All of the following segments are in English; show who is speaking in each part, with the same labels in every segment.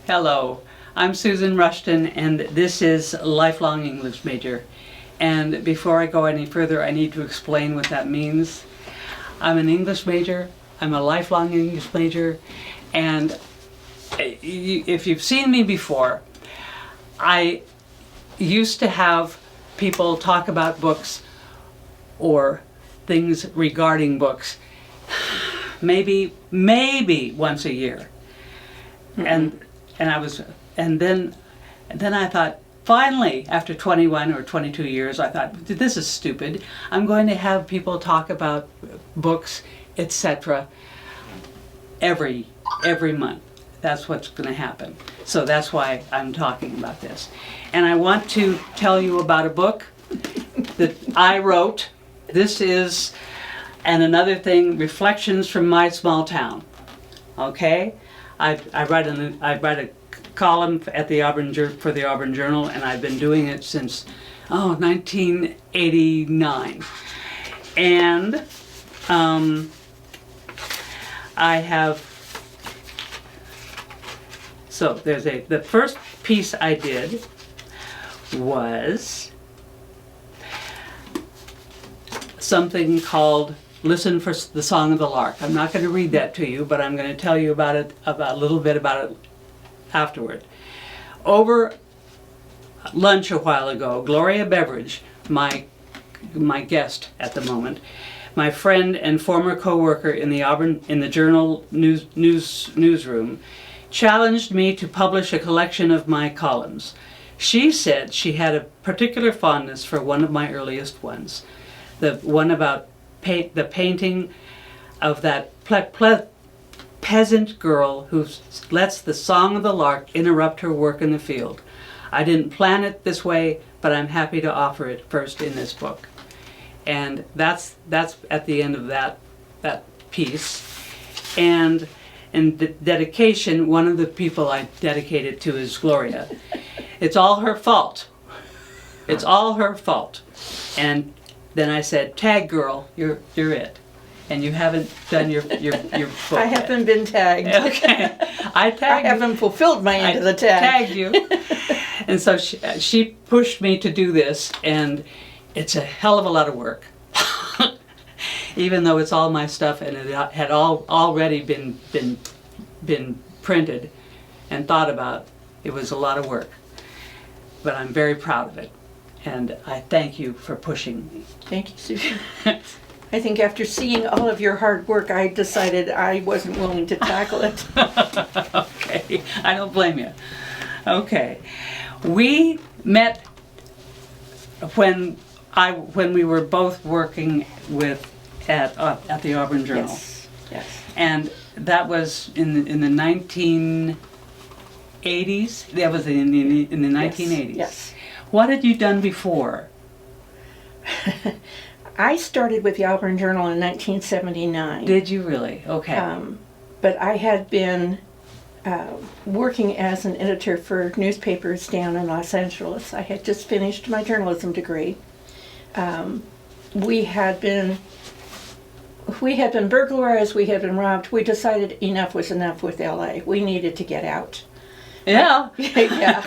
Speaker 1: Hello, I'm Susan Rushton, and this is Lifelong English Major. And before I go any further, I need to explain what that means. I'm an English major, I'm a lifelong English major, and if you've seen me before, I used to have people talk about books or things regarding books maybe once a year. Mm-hmm. And then I thought, finally, after 21 or 22 years, I thought, this is stupid. I'm going to have people talk about books, etc. every month. That's what's going to happen. So that's why I'm talking about this. And I want to tell you about a book that I wrote. This is, and another thing, Reflections from My Small Town. Okay? I write a column at the for the Auburn Journal, and I've been doing it since 1989. And I have, so the first piece I did was something called Listen for the Song of the Lark. I'm not going to read that to you, but I'm going to tell you about it, a little bit about it afterward. Over lunch a while ago, Gloria Beverage, my guest at the moment, my friend and former co-worker in the Journal newsroom, challenged me to publish a collection of my columns. She said she had a particular fondness for one of my earliest ones, the one about the painting of that peasant girl who lets the song of the lark interrupt her work in the field. I didn't plan it this way, but I'm happy to offer it first in this book. And that's at the end of that piece. And in the dedication, one of the people I dedicate it to is Gloria. It's all her fault. It's all her fault. And then I said, tag girl, you're it. And you haven't done your book
Speaker 2: I haven't been tagged.
Speaker 1: Okay. I
Speaker 2: haven't fulfilled my end of the tag.
Speaker 1: Tagged you. And so she pushed me to do this, and it's a hell of a lot of work. Even though it's all my stuff and it had already been printed and thought about, it was a lot of work. But I'm very proud of it. And I thank you for pushing me.
Speaker 2: Thank you, Susan. I think after seeing all of your hard work, I decided I wasn't willing to tackle it.
Speaker 1: Okay, I don't blame you. Okay, we met when we were both working at the Auburn Journal.
Speaker 2: Yes. Yes.
Speaker 1: And that was in the 1980s. That was in the 1980s.
Speaker 2: Yes.
Speaker 1: What had you done before?
Speaker 2: I started with the Auburn Journal in 1979.
Speaker 1: Did you really? Okay.
Speaker 2: But I had been working as an editor for newspapers down in Los Angeles. I had just finished my journalism degree. We had been burglarized, we had been robbed. We decided enough was enough with LA. We needed to get out.
Speaker 1: Yeah.
Speaker 2: Yeah.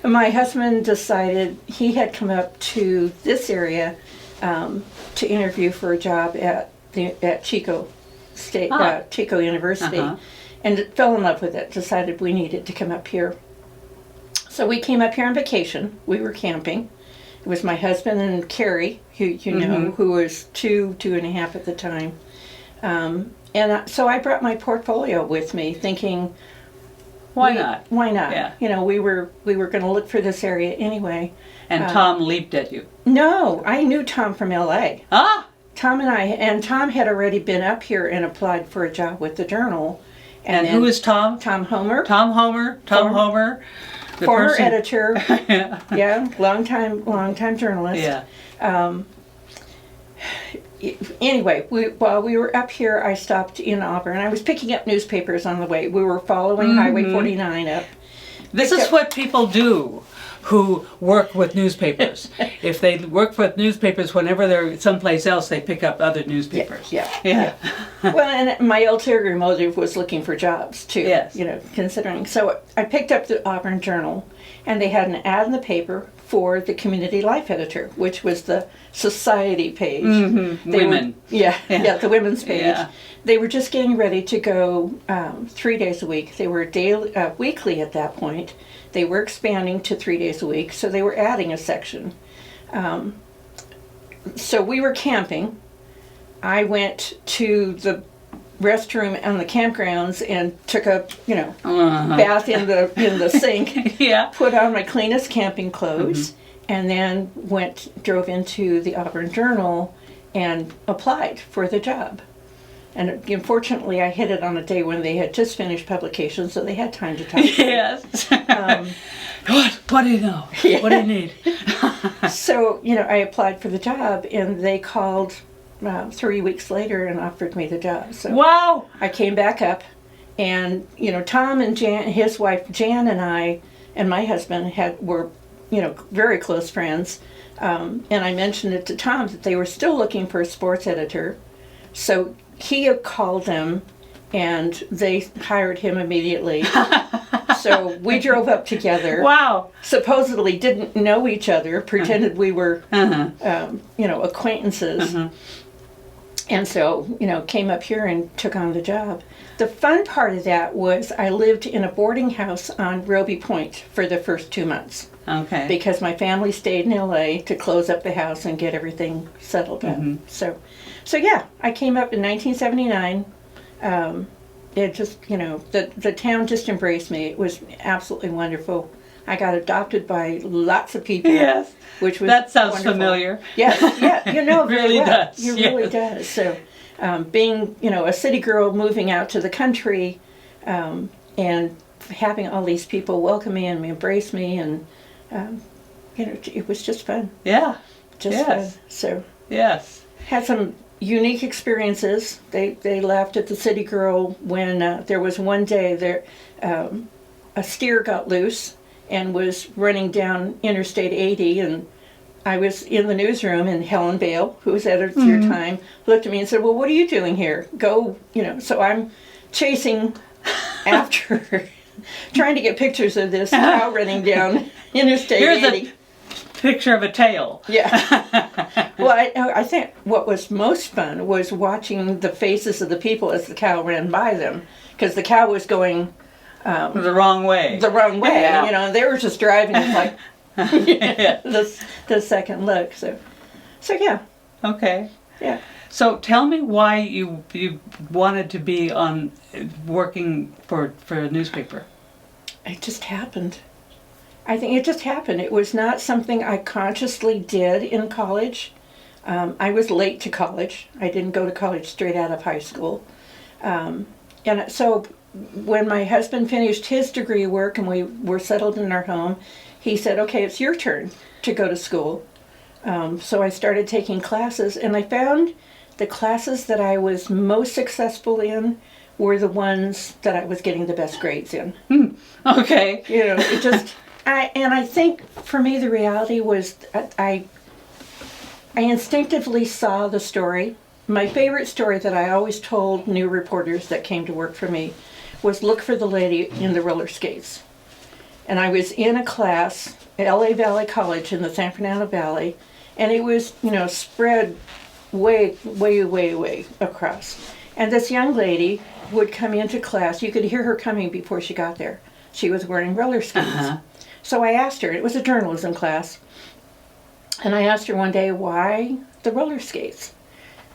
Speaker 2: My husband decided he had come up to this area to interview for a job at Chico State, Chico University, and fell in love with it. Decided we needed to come up here. So we came up here on vacation. We were camping. It was my husband and Carrie, who you know, who was two and a half at the time. So I brought my portfolio with me, thinking,
Speaker 1: why not?
Speaker 2: Why not?
Speaker 1: Yeah.
Speaker 2: You know, we were going to look for this area anyway.
Speaker 1: And Tom leaped at you.
Speaker 2: No, I knew Tom from L.A.
Speaker 1: Ah!
Speaker 2: Tom had already been up here and applied for a job with the Journal.
Speaker 1: And who is Tom?
Speaker 2: Tom Homer.
Speaker 1: Tom Homer.
Speaker 2: Former editor. Yeah, long time journalist.
Speaker 1: Yeah.
Speaker 2: Anyway, while we were up here, I stopped in Auburn. I was picking up newspapers on the way. We were following Highway 49 up.
Speaker 1: This is what people do who work with newspapers. If they work with newspapers, whenever they're someplace else, they pick up other newspapers.
Speaker 2: Yeah. Well, and my ulterior motive was looking for jobs too.
Speaker 1: Yes.
Speaker 2: Considering. So I picked up the Auburn Journal, and they had an ad in the paper for the community life editor, which was the society page.
Speaker 1: Mm-hmm. Women.
Speaker 2: The women's page.
Speaker 1: Yeah.
Speaker 2: They were just getting ready to go 3 days a week. They were weekly at that point. They were expanding to 3 days a week, so they were adding a section. So we were camping. I went to the restroom on the campgrounds and took a bath in the sink.
Speaker 1: Yeah.
Speaker 2: Put on my cleanest camping clothes, and then drove into the Auburn Journal and applied for the job. And unfortunately, I hit it on a day when they had just finished publication, so they had time to talk.
Speaker 1: Yes. What do you know?
Speaker 2: Yeah.
Speaker 1: What do you need?
Speaker 2: So, I applied for the job, and they called 3 weeks later and offered me the job. So
Speaker 1: Wow.
Speaker 2: I came back up, and Tom and Jan, his wife Jan, and I, and my husband were very close friends. And I mentioned it to Tom that they were still looking for a sports editor. So he called them, and they hired him immediately. So we drove up together.
Speaker 1: Wow.
Speaker 2: Supposedly didn't know each other, pretended we were, acquaintances. And so, came up here and took on the job. The fun part of that was I lived in a boarding house on Roby Point for the first 2 months.
Speaker 1: Okay.
Speaker 2: Because my family stayed in LA to close up the house and get everything settled up. So yeah, I came up in 1979. It just, the town just embraced me. It was absolutely wonderful. I got adopted by lots of people.
Speaker 1: Yes.
Speaker 2: Which was
Speaker 1: That sounds
Speaker 2: wonderful.
Speaker 1: Familiar.
Speaker 2: Yes, yeah,
Speaker 1: It really does.
Speaker 2: It really does. So being, a city girl moving out to the country and having all these people welcome me and embrace me and, it was just fun.
Speaker 1: Yeah.
Speaker 2: Just fun. So
Speaker 1: Yes.
Speaker 2: had some unique experiences. They laughed at the city girl when there was one day there a steer got loose and was running down Interstate 80, and I was in the newsroom, and Helen Bale, who was editor at the time, looked at me and said, "Well, what are you doing here? Go," so I'm chasing after her, trying to get pictures of this cow running down Interstate 80.
Speaker 1: Picture of a tail.
Speaker 2: Yeah. Well, I think what was most fun was watching the faces of the people as the cow ran by them, because the cow was going
Speaker 1: The wrong way.
Speaker 2: the wrong way.
Speaker 1: Yeah.
Speaker 2: They were just driving. It's like the second look. So yeah.
Speaker 1: Okay.
Speaker 2: Yeah.
Speaker 1: So tell me why you wanted to be working for a newspaper.
Speaker 2: It just happened. I think it just happened. It was not something I consciously did in college. I was late to college. I didn't go to college straight out of high school. And so when my husband finished his degree work and we were settled in our home, he said, "Okay, it's your turn to go to school." So I started taking classes, and I found the classes that I was most successful in were the ones that I was getting the best grades in.
Speaker 1: Okay.
Speaker 2: It just... I think for me the reality was I instinctively saw the story. My favorite story that I always told new reporters that came to work for me was look for the lady in the roller skates. And I was in a class at LA Valley College in the San Fernando Valley, and it was, spread way, way, way, way across. And this young lady would come into class. You could hear her coming before she got there. She was wearing roller skates. So I asked her, it was a journalism class, and I asked her one day, why the roller skates?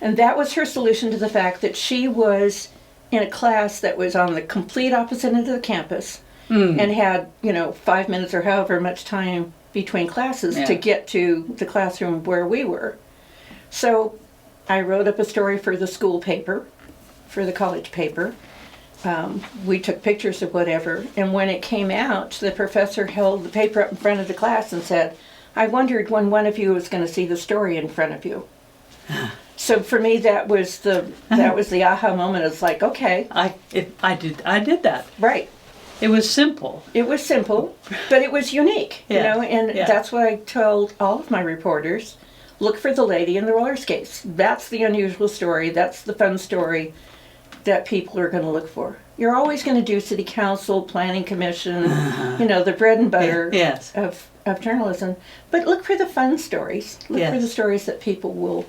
Speaker 2: And that was her solution to the fact that she was in a class that was on the complete opposite end of the campus and had, 5 minutes or however much time between classes to get to the classroom where we were. So I wrote up a story for the school paper, for the college paper. We took pictures of whatever, and when it came out, the professor held the paper up in front of the class and said, "I wondered when one of you was going to see the story in front of you." So for me, that was the aha moment. It's like, okay,
Speaker 1: I did that.
Speaker 2: right,
Speaker 1: It was simple.
Speaker 2: It was simple, but it was unique, you
Speaker 1: Yeah,
Speaker 2: know, and
Speaker 1: yeah.
Speaker 2: that's what I told all of my reporters. Look for the lady in the roller skates. That's the unusual story. That's the fun story that people are going to look for. You're always going to do city council, planning commission, you know, the bread and butter
Speaker 1: Yes.
Speaker 2: of journalism. But look for the fun stories. Look for
Speaker 1: Yes.
Speaker 2: the stories that people will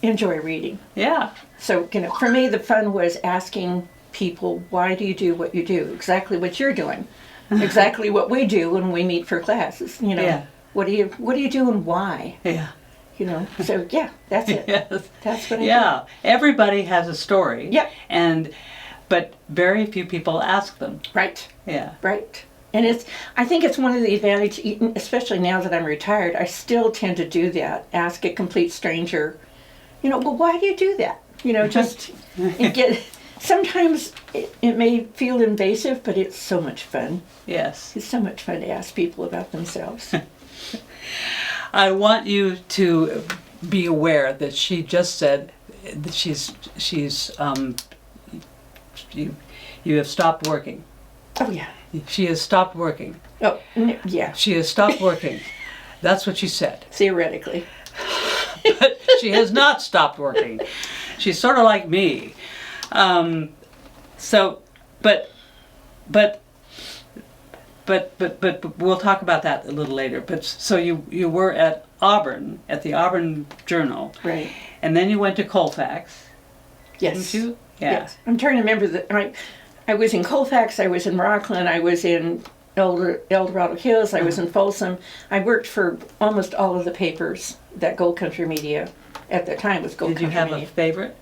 Speaker 2: enjoy reading.
Speaker 1: Yeah.
Speaker 2: So, you know, for me, the fun was asking people, why do you do what you do? Exactly what you're doing. Exactly what we do when we meet for classes. You know,
Speaker 1: Yeah.
Speaker 2: what do you do and why?
Speaker 1: Yeah.
Speaker 2: You know, so yeah, that's it.
Speaker 1: Yes.
Speaker 2: That's what I
Speaker 1: Yeah. Everybody has a story.
Speaker 2: Yep.
Speaker 1: But very few people ask them.
Speaker 2: do. Right,
Speaker 1: Yeah.
Speaker 2: right. And I think it's one of the advantages, especially now that I'm retired, I still tend to do that. Ask a complete stranger, you know, well, why do you do that? You know, just sometimes it may feel invasive, but it's so much fun.
Speaker 1: Yes.
Speaker 2: It's so much fun to ask people about themselves.
Speaker 1: I want you to be aware that she just said that you have stopped working.
Speaker 2: Oh, yeah.
Speaker 1: She has stopped working.
Speaker 2: Oh, yeah,
Speaker 1: She has stopped working. That's what she said.
Speaker 2: theoretically.
Speaker 1: But she has not stopped working. She's sort of like me. But we'll talk about that a little later. But so you were at Auburn, at the Auburn Journal,
Speaker 2: Right.
Speaker 1: and then you went to Colfax,
Speaker 2: Yes.
Speaker 1: didn't you? Yeah.
Speaker 2: Yes. I'm trying to remember that I was in Colfax, I was in Rockland, I was in El Dorado Hills, I was in Folsom. I worked for almost all of the papers that Gold Country Media at the time was Gold
Speaker 1: Did you
Speaker 2: Country
Speaker 1: have
Speaker 2: Media.
Speaker 1: a favorite?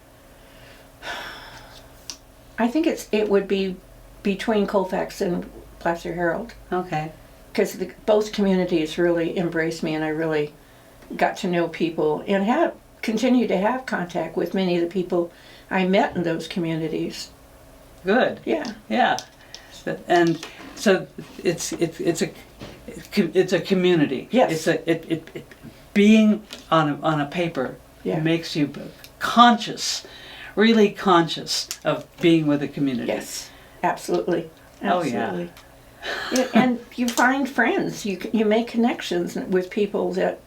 Speaker 2: I think it would be between Colfax and Placer Herald,
Speaker 1: Okay.
Speaker 2: because both communities really embraced me, and I really got to know people and continue to have contact with many of the people I met in those communities.
Speaker 1: Good.
Speaker 2: Yeah.
Speaker 1: Yeah. And so it's a community.
Speaker 2: Yes.
Speaker 1: Being on a paper
Speaker 2: Yeah.
Speaker 1: makes you conscious, really conscious of being with a community.
Speaker 2: Yes, absolutely.
Speaker 1: Oh, yeah.
Speaker 2: Absolutely. Yeah, and you find friends. You make connections with people that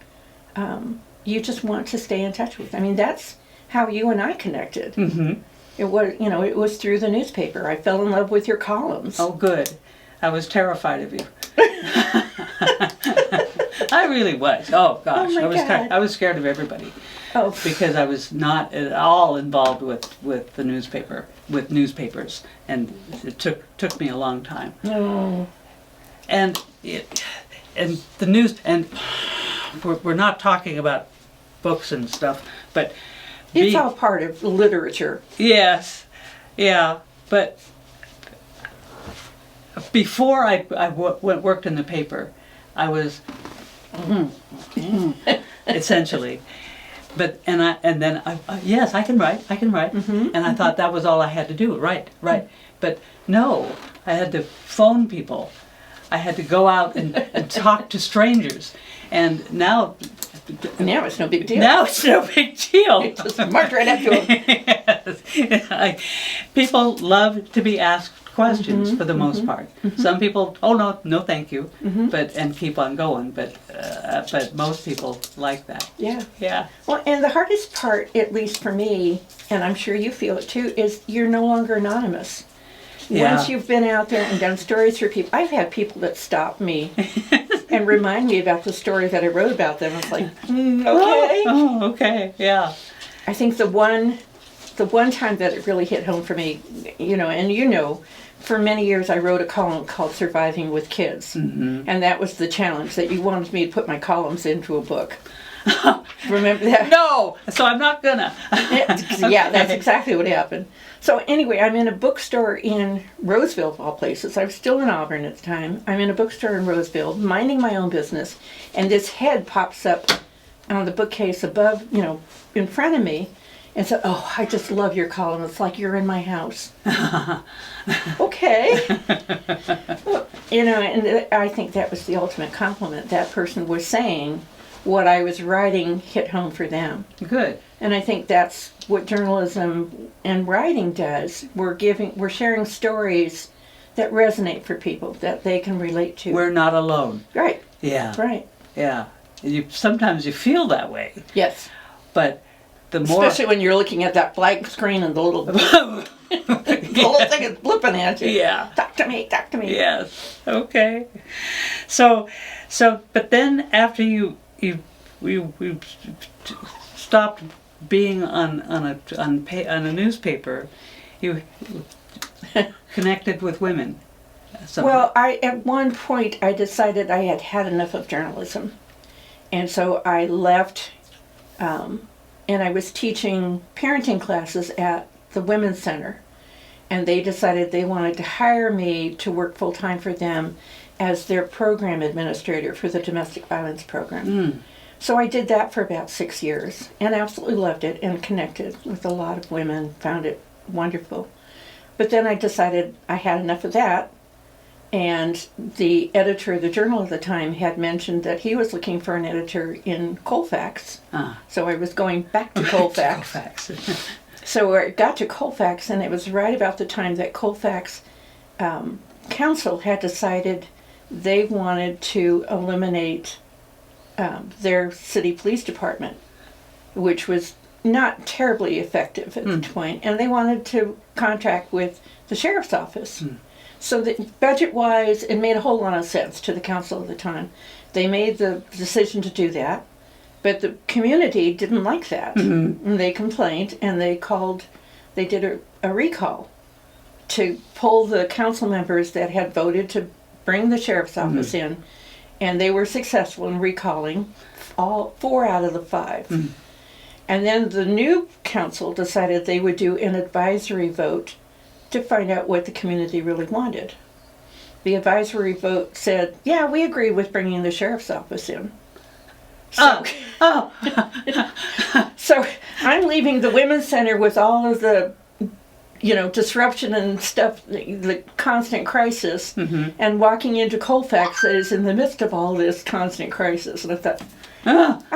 Speaker 2: you just want to stay in touch with. I mean, that's how you and I connected.
Speaker 1: Mm-hmm.
Speaker 2: It was through the newspaper. I fell in love with your columns.
Speaker 1: Oh, good. I was terrified of you. I really was. Oh gosh,
Speaker 2: my God.
Speaker 1: I was scared of everybody
Speaker 2: Oh,
Speaker 1: because I was not at all involved with the newspaper, with newspapers, and it took me a long time.
Speaker 2: no.
Speaker 1: And the news, and we're not talking about books and stuff, but
Speaker 2: It's all part of literature.
Speaker 1: yes, yeah, but before I worked in the paper, I was essentially, yes, I can write, and I thought that was all I had to do, right, but no, I had to phone people, I had to go out and talk to strangers, and now
Speaker 2: Now it's no big deal.
Speaker 1: now it's no big deal.
Speaker 2: You just march right up to them.
Speaker 1: Yes. People love to be asked questions for the most part. Some people, oh no, thank you, and keep on going. But most people like that.
Speaker 2: Yeah.
Speaker 1: Yeah.
Speaker 2: Well, and the hardest part, at least for me, and I'm sure you feel it too, is you're no longer anonymous.
Speaker 1: Yeah.
Speaker 2: Once you've been out there and done stories for people, I've had people that stop me and remind me about the story that I wrote about them. It's like, okay.
Speaker 1: Oh, okay. Yeah.
Speaker 2: I think the one time that it really hit home for me, for many years I wrote a column called Surviving with Kids.
Speaker 1: Mm-hmm.
Speaker 2: And that was the challenge, that you wanted me to put my columns into a book. Remember that?
Speaker 1: No. So I'm not gonna.
Speaker 2: Yeah, that's exactly what happened. So anyway, I'm in a bookstore in Roseville, of all places. I was still in Auburn at the time. I'm in a bookstore in Roseville, minding my own business, and this head pops up on the bookcase above, in front of me, and said, "Oh, I just love your column. It's like you're in my house." Okay. Well, and I think that was the ultimate compliment. That person was saying what I was writing hit home for them.
Speaker 1: Good.
Speaker 2: And I think that's what journalism and writing does. We're sharing stories that resonate for people, that they can relate to.
Speaker 1: We're not alone.
Speaker 2: Right,
Speaker 1: Yeah.
Speaker 2: right.
Speaker 1: Yeah. Sometimes you feel that way,
Speaker 2: Yes.
Speaker 1: but the more...
Speaker 2: Especially when you're looking at that blank screen and the little, the little thing is blipping at you.
Speaker 1: Yeah.
Speaker 2: Talk to me, talk to me.
Speaker 1: Yes. Okay. So, but then after you stopped being on a newspaper, you connected with women. somehow.
Speaker 2: Well, at one point I decided I had had enough of journalism, and so I left, and I was teaching parenting classes at the Women's Center, and they decided they wanted to hire me to work full-time for them as their program administrator for the domestic violence program.
Speaker 1: Mm.
Speaker 2: So I did that for about 6 years and absolutely loved it and connected with a lot of women, found it wonderful. But then I decided I had enough of that, and the editor of the Journal at the time had mentioned that he was looking for an editor in Colfax.
Speaker 1: Ah.
Speaker 2: So I was going back to Colfax.
Speaker 1: Colfax.
Speaker 2: So I got to Colfax, and it was right about the time that Colfax Council had decided they wanted to eliminate their city police department, which was not terribly effective at the point, and they wanted to contract with the sheriff's office. So that budget-wise, it made a whole lot of sense to the council at the time. They made the decision to do that, but the community didn't like that. And they complained, and they did a recall to pull the council members that had voted to bring the sheriff's office in, and they were successful in recalling all 4 out of the 5. And then the new council decided they would do an advisory vote to find out what the community really wanted. The advisory vote said, yeah, we agree with bringing the sheriff's office in. So, so I'm leaving the Women's Center with all of the, disruption and stuff, the constant crisis, and walking into Colfax that is in the midst of all this constant crisis. And I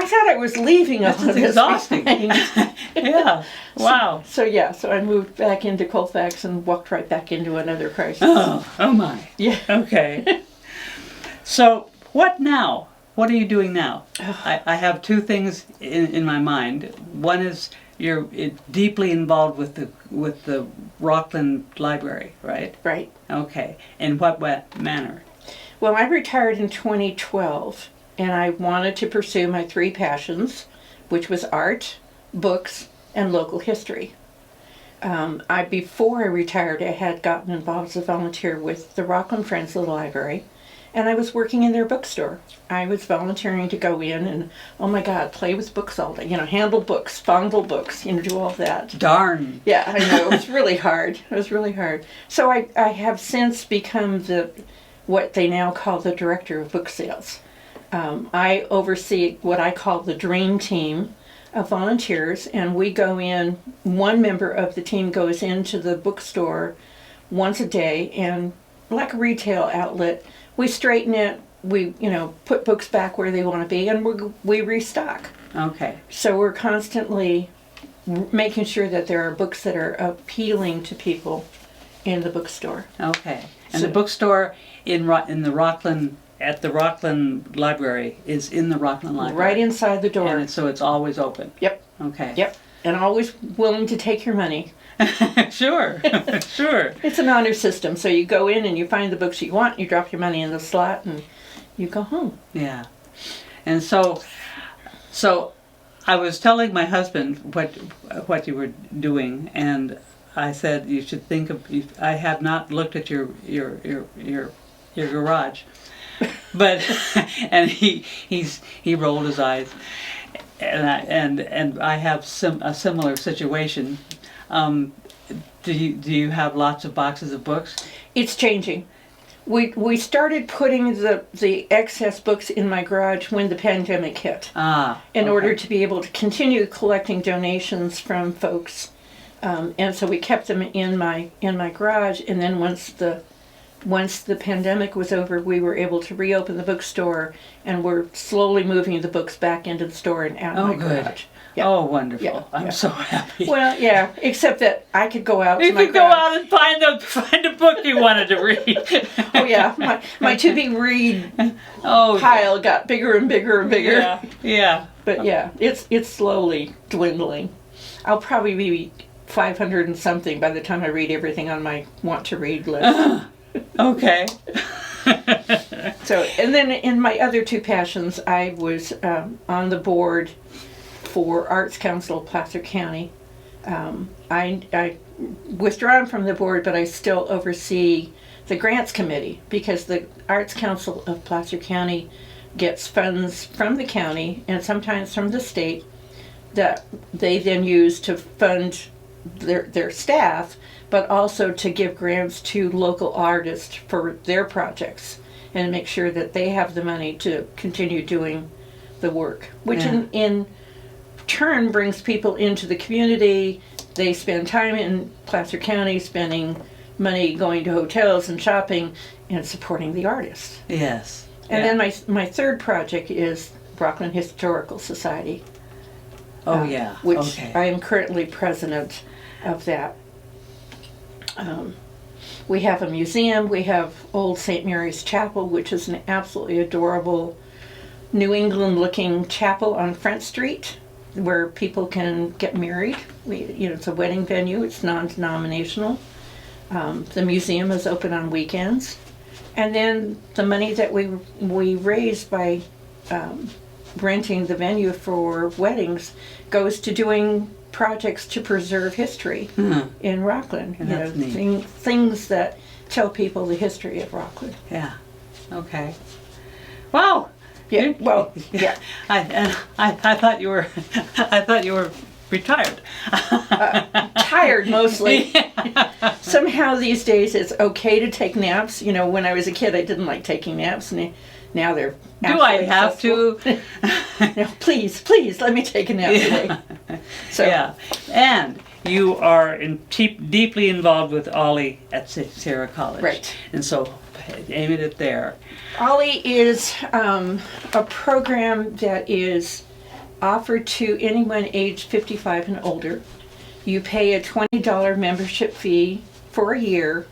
Speaker 2: thought I was leaving all of this
Speaker 1: exhausting.
Speaker 2: behind.
Speaker 1: Yeah. Wow.
Speaker 2: So I moved back into Colfax and walked right back into another crisis.
Speaker 1: Oh my.
Speaker 2: Yeah.
Speaker 1: Okay. So what now? What are you doing now? I have 2 things in my mind. One is you're deeply involved with the Rockland Library, right?
Speaker 2: Right.
Speaker 1: Okay. In what manner?
Speaker 2: Well, I retired in 2012, and I wanted to pursue my 3 passions, which was art, books, and local history. Before I retired, I had gotten involved as a volunteer with the Rockland Friends of the Library, and I was working in their bookstore. I was volunteering to go in and, oh my God, play with books all day. Handle books, fondle books, do all that.
Speaker 1: Darn.
Speaker 2: Yeah, I know. It was really hard. It was really hard. So I have since become what they now call the director of book sales. I oversee what I call the dream team of volunteers, and we go in, one member of the team goes into the bookstore once a day, and like a retail outlet, we straighten it, we put books back where they want to be, and we restock.
Speaker 1: Okay.
Speaker 2: So we're constantly making sure that there are books that are appealing to people in the bookstore.
Speaker 1: Okay. And the bookstore in the Rockland, at the Rockland Library, is in the Rockland Library?
Speaker 2: Right inside the door.
Speaker 1: And so it's always open?
Speaker 2: Yep.
Speaker 1: Okay.
Speaker 2: Yep. And always willing to take your money.
Speaker 1: Sure. Sure.
Speaker 2: It's an honor system, so you go in and you find the books you want, you drop your money in the slot, and you go home.
Speaker 1: Yeah. And so I was telling my husband what you were doing, and I said you should think of. I have not looked at your garage, but and he rolled his eyes, and I have a similar situation. Do you have lots of boxes of books?
Speaker 2: It's changing. We started putting the excess books in my garage when the pandemic hit. In order to be able to continue collecting donations from folks, and so we kept them in my garage. And then once the pandemic was over, we were able to reopen the bookstore, and we're slowly moving the books back into the store and out of my garage. Yeah.
Speaker 1: Oh, wonderful.
Speaker 2: Yeah,
Speaker 1: I'm
Speaker 2: yeah.
Speaker 1: so happy.
Speaker 2: Well, yeah, except that I could go out
Speaker 1: you
Speaker 2: to my
Speaker 1: could go
Speaker 2: garage.
Speaker 1: out and find a book you wanted to read.
Speaker 2: Oh yeah, my to be read
Speaker 1: Oh,
Speaker 2: pile got bigger and bigger and bigger.
Speaker 1: yeah, yeah.
Speaker 2: But yeah, it's slowly dwindling. I'll probably be 500 and something by the time I read everything on my want to read list.
Speaker 1: Okay.
Speaker 2: So, and then in my other two passions, I was on the board for Arts Council of Placer County. I withdrawn from the board, but I still oversee the grants committee because the Arts Council of Placer County gets funds from the county and sometimes from the state that they then use to fund their staff, but also to give grants to local artists for their projects and make sure that they have the money to continue doing the work, which in turn brings people into the community. They spend time in Placer County spending money going to hotels and shopping and supporting the artists.
Speaker 1: Yes.
Speaker 2: And then my third project is Rockland Historical Society.
Speaker 1: Oh, yeah.
Speaker 2: Which
Speaker 1: Okay.
Speaker 2: I am currently president of that. We have a museum. We have Old St. Mary's Chapel, which is an absolutely adorable New England-looking chapel on Front Street where people can get married. It's a wedding venue. It's non-denominational. The museum is open on weekends. And then the money that we raise by renting the venue for weddings goes to doing projects to preserve history in Rockland.
Speaker 1: And that's neat.
Speaker 2: Things that tell people the history of Rockland.
Speaker 1: Yeah. Okay. Wow.
Speaker 2: Yeah. Well, yeah.
Speaker 1: I thought you were retired.
Speaker 2: Tired mostly. Somehow these days it's okay to take naps. When I was a kid, I didn't like taking naps, and now they're.
Speaker 1: Do I have to?
Speaker 2: No, please, let me take a nap today. So,
Speaker 1: yeah, and you are deeply involved with Ollie at Sarah College,
Speaker 2: right?
Speaker 1: And so, aim it there.
Speaker 2: Ollie is a program that is offered to anyone aged 55 and older. You pay a $20 membership fee for a year,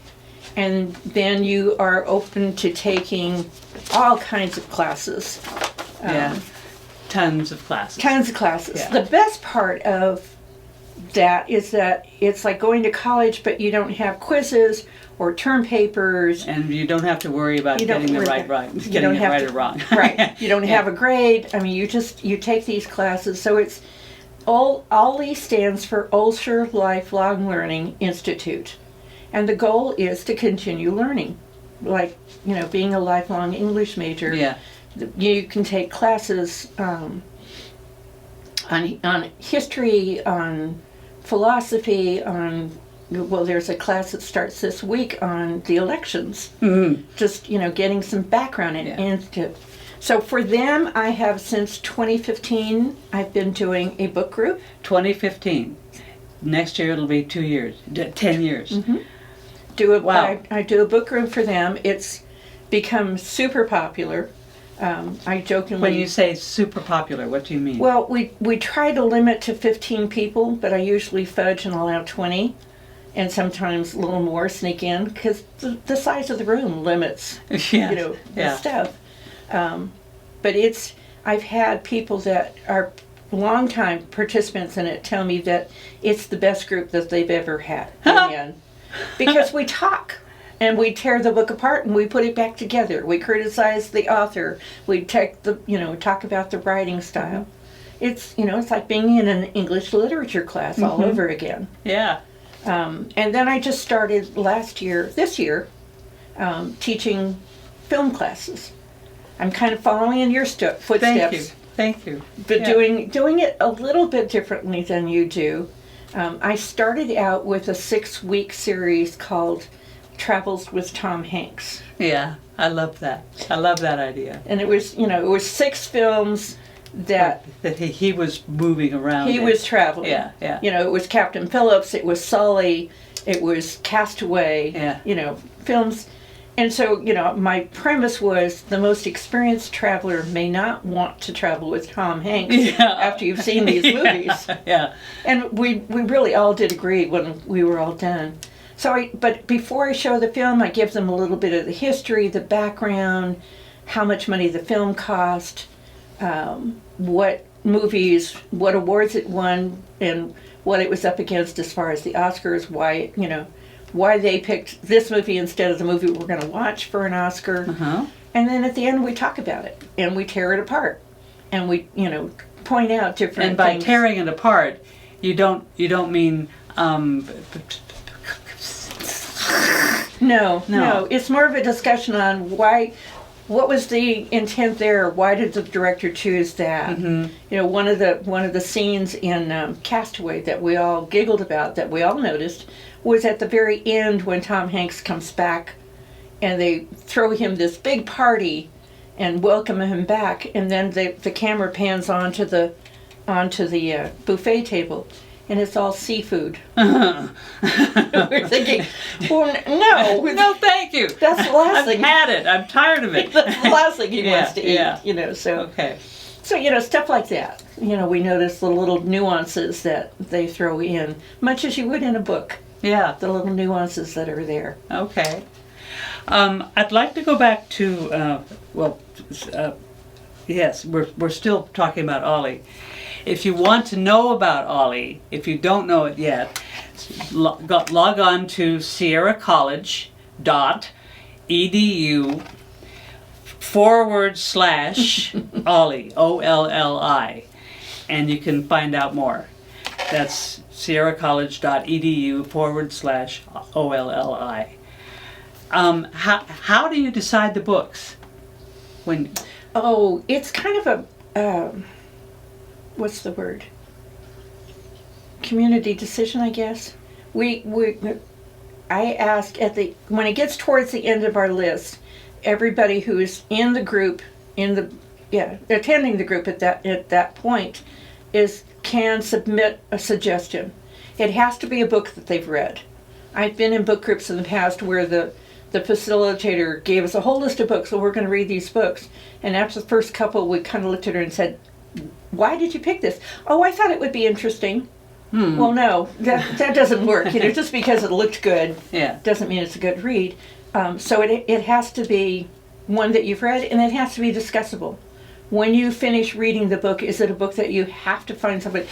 Speaker 2: and then you are open to taking all kinds of classes.
Speaker 1: Yeah, tons of classes.
Speaker 2: Tons of classes.
Speaker 1: Yeah.
Speaker 2: The best part of that is that it's like going to college, but you don't have quizzes or term papers.
Speaker 1: And you don't have to worry about getting it right or wrong.
Speaker 2: Right. You don't have a grade. I mean, you take these classes. So it's OLLI stands for Ulster Lifelong Learning Institute. And the goal is to continue learning. Like, being a lifelong English major.
Speaker 1: Yeah.
Speaker 2: You can take classes on history, on philosophy, there's a class that starts this week on the elections.
Speaker 1: Mm-hmm.
Speaker 2: Just, getting some background into it. So for them, I have since 2015, I've been doing a book group.
Speaker 1: 2015. Next year it'll be 2 years, 10 years.
Speaker 2: Mm-hmm.
Speaker 1: Wow.
Speaker 2: I do a book group for them. It's become super popular. I jokingly...
Speaker 1: When you say super popular, what do you mean?
Speaker 2: Well, we try to limit to 15 people, but I usually fudge and allow 20, and sometimes a little more sneak in, because the size of the room limits, the stuff. But I've had people that are longtime participants in it tell me that it's the best group that they've ever had in. Because we talk. And we tear the book apart and we put it back together. We criticize the author. We talk about the writing style. It's like being in an English literature class all over again.
Speaker 1: Yeah.
Speaker 2: And then I just started this year, teaching film classes. I'm kind of following in your footsteps.
Speaker 1: Thank you.
Speaker 2: But doing it a little bit differently than you do. I started out with a 6-week series called Travels with Tom Hanks.
Speaker 1: Yeah, I love that. I love that idea.
Speaker 2: And it was 6 films that
Speaker 1: he was moving around.
Speaker 2: He was traveling.
Speaker 1: Yeah.
Speaker 2: It was Captain Phillips, it was Sully, it was Castaway.
Speaker 1: Yeah.
Speaker 2: Films, And so, my premise was the most experienced traveler may not want to travel with Tom Hanks after you've seen these movies.
Speaker 1: Yeah.
Speaker 2: And we really all did agree when we were all done. But before I show the film, I give them a little bit of the history, the background, how much money the film cost, what awards it won, and what it was up against as far as the Oscars, why they picked this movie instead of the movie we're going to watch for an Oscar.
Speaker 1: Uh-huh.
Speaker 2: And then at the end we talk about it, and we tear it apart, and we, point out different
Speaker 1: And by
Speaker 2: things.
Speaker 1: tearing it apart, you don't mean
Speaker 2: No. It's more of a discussion on what was the intent there? Why did the director choose that?
Speaker 1: Mm-hmm.
Speaker 2: One of the scenes in Castaway that we all giggled about, that we all noticed, was at the very end when Tom Hanks comes back, and they throw him this big party and welcome him back, and then the camera pans onto the buffet table. And it's all seafood. We're thinking, well, no.
Speaker 1: No, thank you.
Speaker 2: That's the last thing.
Speaker 1: I've had it. I'm tired of it.
Speaker 2: That's the last thing he wants to eat.
Speaker 1: Yeah.
Speaker 2: So
Speaker 1: Okay.
Speaker 2: So stuff like that. We notice the little nuances that they throw in, much as you would in a book.
Speaker 1: Yeah.
Speaker 2: The little nuances that are there.
Speaker 1: Okay. I'd like to go back to yes, we're still talking about Ollie. If you want to know about Ollie, if you don't know it yet, log on to sierracollege.edu/Ollie, O-L-L-I, and you can find out more. That's sierracollege.edu/OLLI. How do you decide the books?
Speaker 2: Oh, it's kind of a what's the word? Community decision, I guess. I ask when it gets towards the end of our list, everybody who's in the group, attending the group at that point, can submit a suggestion. It has to be a book that they've read. I've been in book groups in the past where the facilitator gave us a whole list of books, so we're going to read these books. And after the first couple, we kind of looked at her and said, "Why did you pick this?" "Oh, I thought it would be interesting." Well, no, that doesn't work. Just because it looked good doesn't mean it's a good read. So it has to be one that you've read, and it has to be discussable. When you finish reading the book, is it a book that you have to find somebody,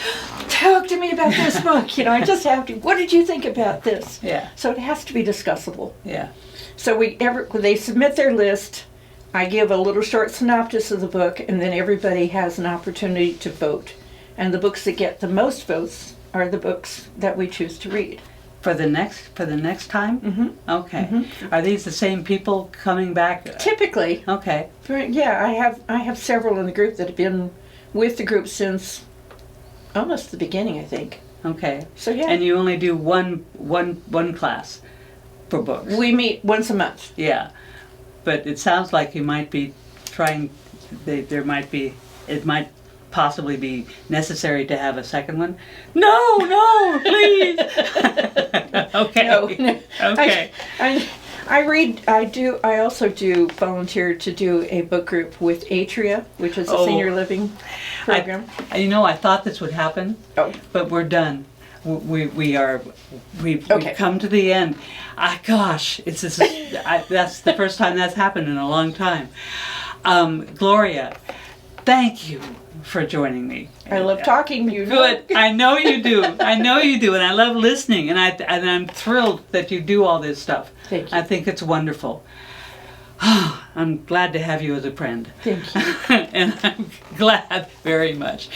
Speaker 2: talk to me about this book? I just have to. What did you think about this?
Speaker 1: Yeah.
Speaker 2: So it has to be discussable.
Speaker 1: Yeah.
Speaker 2: So when they submit their list, I give a little short synopsis of the book, and then everybody has an opportunity to vote. And the books that get the most votes are the books that we choose to read.
Speaker 1: For the next time?
Speaker 2: Mm-hmm.
Speaker 1: Okay.
Speaker 2: Mm-hmm.
Speaker 1: Are these the same people coming back?
Speaker 2: Typically.
Speaker 1: Okay.
Speaker 2: Yeah, I have several in the group that have been with the group since almost the beginning, I think.
Speaker 1: Okay.
Speaker 2: So yeah.
Speaker 1: And you only do one class for books?
Speaker 2: We meet once a month.
Speaker 1: Yeah. But it sounds like you might be trying, it might possibly be necessary to have a second one. No, please. Okay.
Speaker 2: No.
Speaker 1: Okay.
Speaker 2: I also do volunteer to do a book group with Atria, which is a senior living program.
Speaker 1: I thought this would happen, but we're done. We've come to the end. Gosh, that's the first time that's happened in a long time. Gloria, thank you for joining me.
Speaker 2: I love talking. You know.
Speaker 1: Good. I know you do. And I love listening. And I'm thrilled that you do all this stuff.
Speaker 2: Thank you.
Speaker 1: I think it's wonderful. I'm glad to have you as a friend.
Speaker 2: Thank you.
Speaker 1: And I'm glad very much.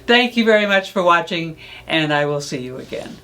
Speaker 1: Thank you very much for watching, and I will see you again.